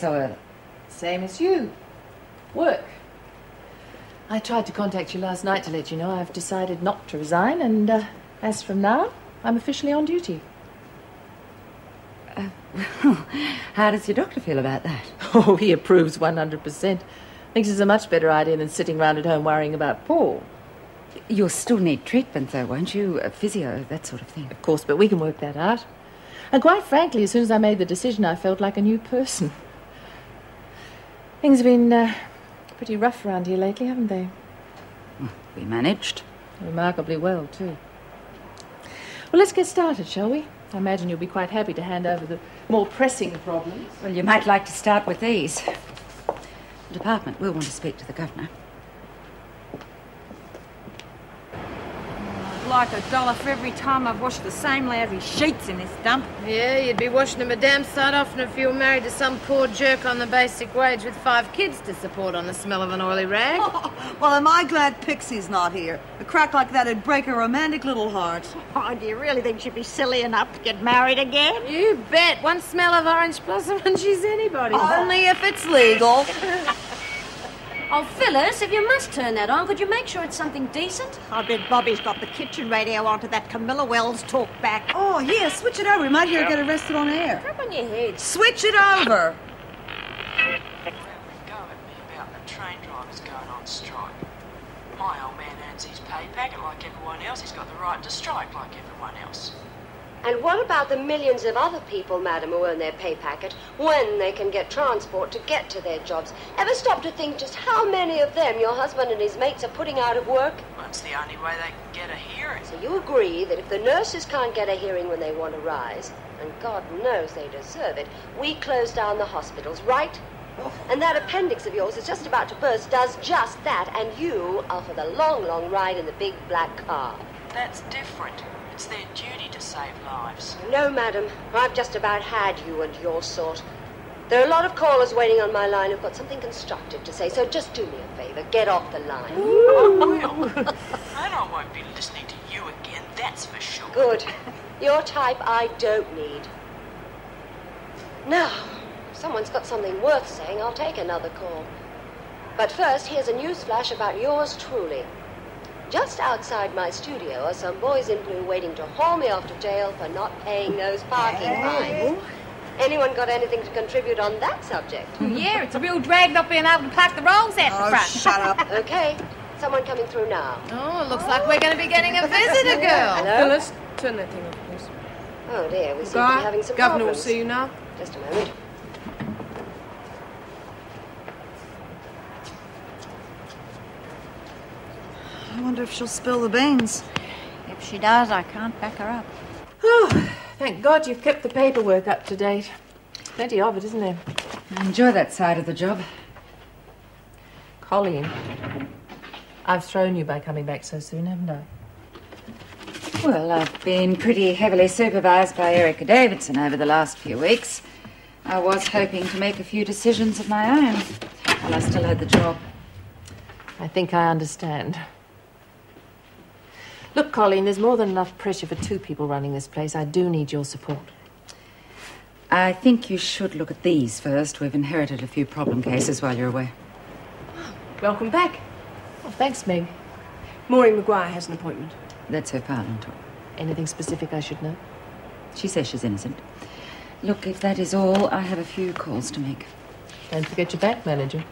Oil. Same as you. Work. I tried to contact you last night to let you know I've decided not to resign, and as from now, I'm officially on duty. Well, how does your doctor feel about that? Oh, he approves 100%. Thinks it's a much better idea than sitting round at home worrying about Paul. You'll still need treatment, though, won't you? Physio, that sort of thing. Of course, but we can work that out. And quite frankly, as soon as I made the decision, I felt like a new person. Things have been pretty rough around here lately, haven't they? We managed. Remarkably well, too. Well, let's get started, shall we? I imagine you'll be quite happy to hand over the more pressing problems. Well, you might like to start with these. The department will want to speak to the governor. Like $1 for every time I've washed the same lousy sheets in this dump. Yeah, you'd be washing them a damn sight often if you were married to some poor jerk on the basic wage with 5 kids to support on the smell of an oily rag. Well, am I glad Pixie's not here? A crack like that'd break a romantic little heart. Oh, do you really think she'd be silly enough to get married again? You bet. One smell of orange blossom and she's anybody's. Only if it's legal. Oh, Phyllis, if you must turn that on, could you make sure it's something decent? I bet Bobby's got the kitchen radio onto that Camilla Wells talk back. Oh, yeah, switch it over. We might hear her get arrested on air. Drop on your head. Switch it over. Go at me about the train drivers going on strike. My old man earns his pay packet like everyone else. He's got the right to strike like everyone else. And what about the millions of other people, madam, who earn their pay packet when they can get transport to get to their jobs? Ever stop to think just how many of them your husband and his mates are putting out of work? That's the only way they can get a hearing. So you agree that if the nurses can't get a hearing when they want to rise, and God knows they deserve it, we close down the hospitals, right? And that appendix of yours is just about to burst does just that, and you are for the long, long ride in the big black car. That's different. It's their duty to save lives. No, madam. I've just about had you and your sort. There are a lot of callers waiting on my line who've got something constructive to say, so just do me a favor. Get off the line. Well, and I won't be listening to you again, that's for sure. Good. Your type I don't need. Now, if someone's got something worth saying, I'll take another call. But first, here's a news flash about yours truly. Just outside my studio are some boys in blue waiting to haul me off to jail for not paying those parking fines. Anyone got anything to contribute on that subject? Yeah, it's a real drag not being able to park the wrong set in front. Shut up. Okay, someone coming through now. Oh, looks like we're going to be getting a visitor girl. Hello? Phyllis, turn that thing off, please. Oh dear, we seem to be having some Governor will problems. see you now. Just a moment. I wonder if she'll spill the beans. If she does, I can't back her up. Oh, thank God you've kept the paperwork up to date. Plenty of it, isn't there? I enjoy that side of the job. Colleen, I've thrown you by coming back so soon, haven't I? Well, I've been pretty heavily supervised by Erica Davidson over the last few weeks. I was hoping to make a few decisions of my own while I still had the job. I think I understand. Look, Colleen, there's more than enough pressure for 2 people running this place. I do need your support. I think you should look at these first. We've inherited a few problem cases while you're away. Welcome back. Oh, thanks, Meg. Maureen Maguire has an appointment. That's her partner on top. Anything specific I should know? She says she's innocent. Look, if that is all, I have a few calls to make. Don't forget your bank manager.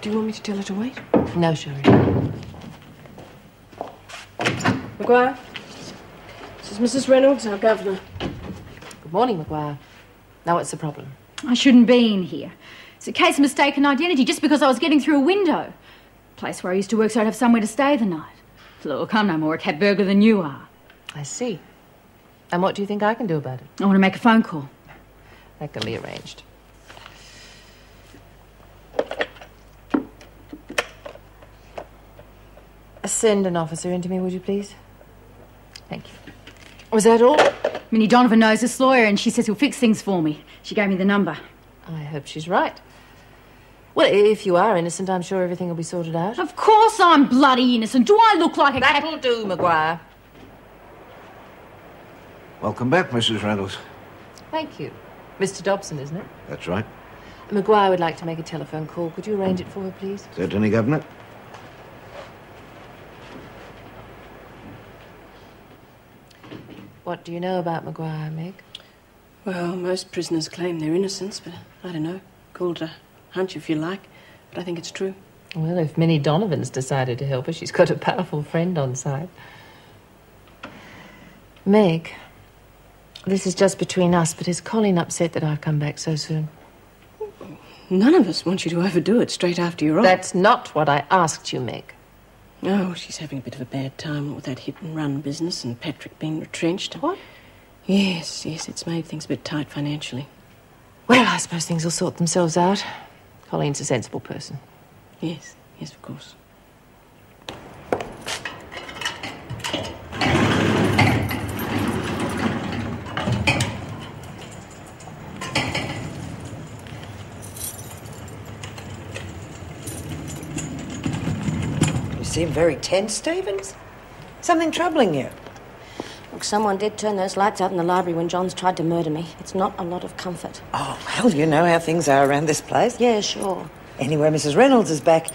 Do you want me to tell her to wait? No, Sherry. Maguire, this is Mrs. Reynolds, our governor. Good morning, Maguire. Now what's the problem? I shouldn't be in here. It's a case of mistaken identity just because I was getting through a window. Place where I used to work so I'd have somewhere to stay the night. Look, I'm no more a cat burglar than you are. I see. And what do you think I can do about it? I want to make a phone call. That can be arranged. Send an officer into me, would you please? Thank you. Was that all? Minnie Donovan knows this lawyer and she says he'll fix things for me. She gave me the number. I hope she's right. Well, if you are innocent, I'm sure everything will be sorted out. Of course I'm bloody innocent. Do I look like a cat? That'll do, Maguire. Welcome back, Mrs. Reynolds. Thank you. Mr. Dobson, isn't it? That's right. Maguire would like to make a telephone call. Could you arrange it for her, please? Certainly, Governor. What do you know about Maguire, Meg? Well, most prisoners claim their innocence, but I don't know. Call it a hunch if you like, but I think it's true. Well, if Minnie Donovan's decided to help her, she's got a powerful friend on side. Meg, this is just between us, but is Colleen upset that I've come back so soon? None of us want you to overdo it straight after you're off. That's not what I asked you, Meg. Oh, she's having a bit of a bad time with that hit-and-run business and Patrick being retrenched. What? Yes, it's made things a bit tight financially. Well, I suppose things will sort themselves out. Colleen's a sensible person. Yes, of course. You seem very tense, Stevens. Something troubling you? Look, someone did turn those lights out in the library when Johns tried to murder me. It's not a lot of comfort. Oh, well, you know how things are around this place. Yeah, sure. Anyway, Mrs. Reynolds is back,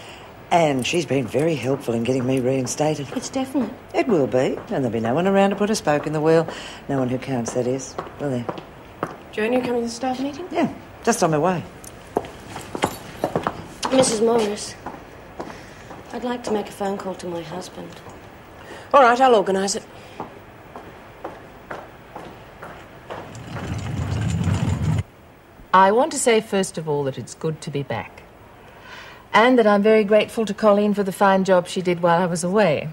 and she's been very helpful in getting me reinstated. It's definite. It will be, and there'll be no one around to put a spoke in the wheel. No one who counts, that is. Will there? Joan, you coming to the staff meeting? Yeah, just on my way. Mrs. Morris, I'd like to make a phone call to my husband. All right, I'll organise it. I want to say, first of all, that it's good to be back. And that I'm very grateful to Colleen for the fine job she did while I was away.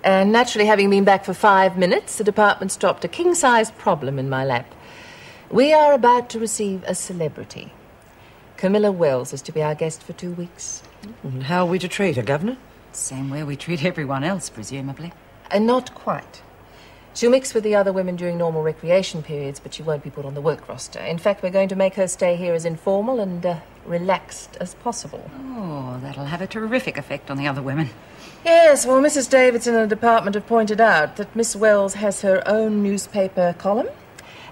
And naturally, having been back for 5 minutes, the department's dropped a king-sized problem in my lap. We are about to receive a celebrity. Camilla Wells is to be our guest for 2 weeks. And how are we to treat her, Governor? Same way we treat everyone else, presumably. And not quite. She'll mix with the other women during normal recreation periods, but she won't be put on the work roster. In fact, we're going to make her stay here as informal and relaxed as possible. Oh, that'll have a terrific effect on the other women. Yes, well, Mrs. Davidson and the department have pointed out that Miss Wells has her own newspaper column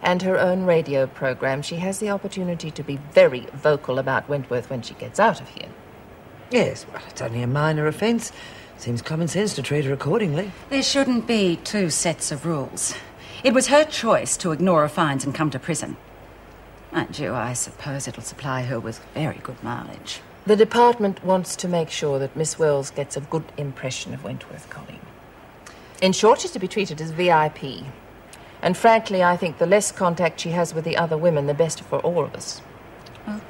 and her own radio program. She has the opportunity to be very vocal about Wentworth when she gets out of here. Yes, well, it's only a minor offence. Seems common sense to treat her accordingly. There shouldn't be 2 sets of rules. It was her choice to ignore her fines and come to prison. Mind you, I suppose it'll supply her with very good mileage. The department wants to make sure that Miss Wells gets a good impression of Wentworth, Colleen. In short, she's to be treated as VIP. And frankly, I think the less contact she has with the other women, the better for all of us. Well,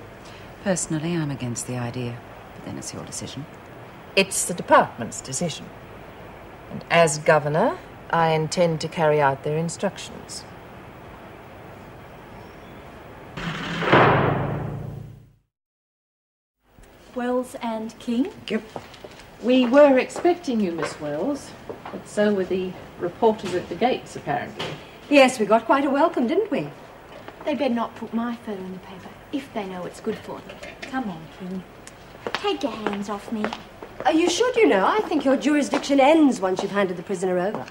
personally, I'm against the idea. But then it's your decision. It's the department's decision. And as governor, I intend to carry out their instructions. Wells and King? Yep. We were expecting you, Miss Wells, but so were the reporters at the gates, apparently. Yes, we got quite a welcome, didn't we? They better not put my photo in the paper, if they know it's good for them. Come on, King. Take your hands off me. You should, you know. I think your jurisdiction ends once you've handed the prisoner over.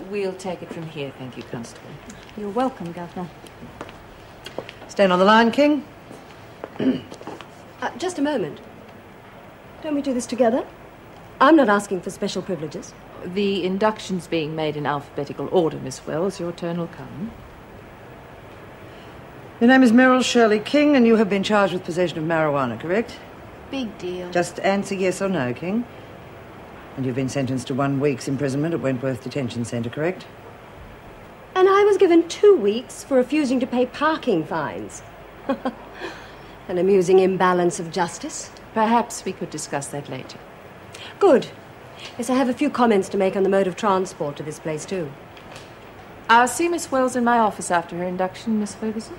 We'll take it from here, thank you, Constable. You're welcome, Governor. Stand on the line, King. Just a moment. Don't we do this together? I'm not asking for special privileges. The induction's being made in alphabetical order, Miss Wells. Your turn will come. Your name is Meryl Shirley King, and you have been charged with possession of marijuana, correct? Big deal. Just answer yes or no, King. And you've been sentenced to 1 week's imprisonment at Wentworth Detention Centre, correct? And I was given 2 weeks for refusing to pay parking fines. An amusing imbalance of justice. Perhaps we could discuss that later. Good. Yes, I have a few comments to make on the mode of transport to this place, too. I'll see Miss Wells in my office after her induction, Miss Ferguson.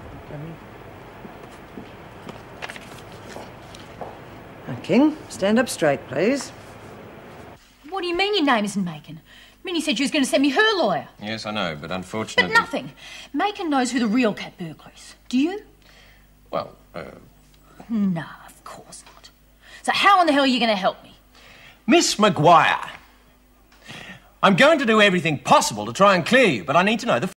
Now, King, stand up straight, please. What do you mean your name isn't Macon? Minnie said she was going to send me her lawyer. Yes, I know, but unfortunately... But nothing. Macon knows who the real cat burglar is. Do you? Well, No, of course not. So how in the hell are you going to help me? Miss Maguire, I'm going to do everything possible to try and clear you, but I need to know the